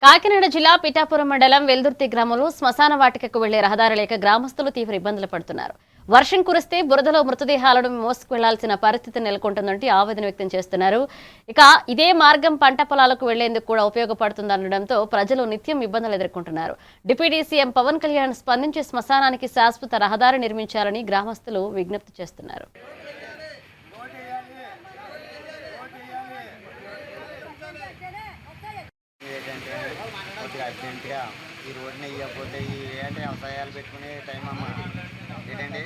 కాకినాడ జిల్లా పిఠాపురం మండలం వెల్దుర్తి గ్రామంలో శ్మశాన వాటికకు వెళ్లే రహదారి లేక గ్రామస్తులు తీవ్ర ఇబ్బందులు పడుతున్నారు. వర్షం కురిస్తే బురదలో మృతదేహాలను మోసుకు వెళ్లాల్సిన పరిస్థితి నెలకొంటుందంటే ఆవేదన వ్యక్తం చేస్తున్నారు. ఇక ఇదే మార్గం పంట పొలాలకు వెళ్లేందుకు కూడా ఉపయోగపడుతుందనడంతో ప్రజలు నిత్యం ఇబ్బందులు ఎదుర్కొంటున్నారు. డిప్యూటీ సీఎం పవన్ కళ్యాణ్ స్పందించి శ్మశానానికి శాశ్వత రహదారి నిర్మించాలని గ్రామస్తులు విజ్ఞప్తి చేస్తున్నారు. అర్జెంటుగా ఈ రోడ్ని వేయకపోతే ఏంటి వ్యవసాయాలు పెట్టుకునే టైం అమ్మ ఏంటండి.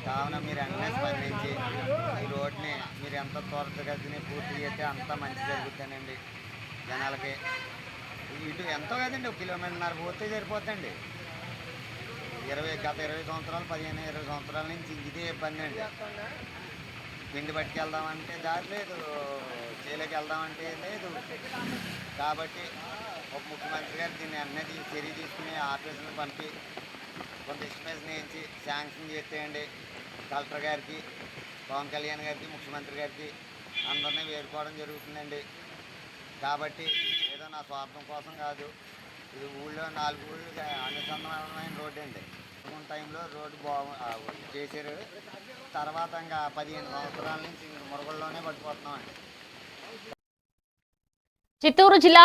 కావున మీరు అన్నీ స్పందించి ఈ రోడ్ని మీరు ఎంత త్వరగతిని పూర్తి చేస్తే అంత మంచి జరుగుతానండి జనాలకి. ఇటు ఎంతో కదండి, 1 కిలోమీటర్న్నర పోతే సరిపోతుందండి. గత 20 సంవత్సరాలు 15-20 సంవత్సరాల నుంచి ఇదే ఇబ్బంది అండి. పిండి పట్టుకెళ్దామంటే దారి లేదు, చేలోకి వెళ్దామంటే లేదు. కాబట్టి ఒక ముఖ్యమంత్రి గారు దీన్ని అన్నీ చర్య తీసుకుని ఆఫీసులను పంపి కొంత ఎస్టిమేషన్ వేయించి శాంక్షన్ చేసేయండి. కలెక్టర్ గారికి, పవన్ కళ్యాణ్ గారికి, ముఖ్యమంత్రి గారికి అందరినీ వేడుకోవడం జరుగుతుందండి. కాబట్టి ఏదో నా స్వార్థం కోసం కాదు, ఇది ఊళ్ళో 4 ఊళ్ళు అనుసంధానమైన రోడ్డు అండి. టైంలో రోడ్డు చేశారు. తర్వాత ఇంకా 15 సంవత్సరాల నుంచి మురుగుల్లోనే పడిపోతున్నామండి. చిత్తూరు జిల్లా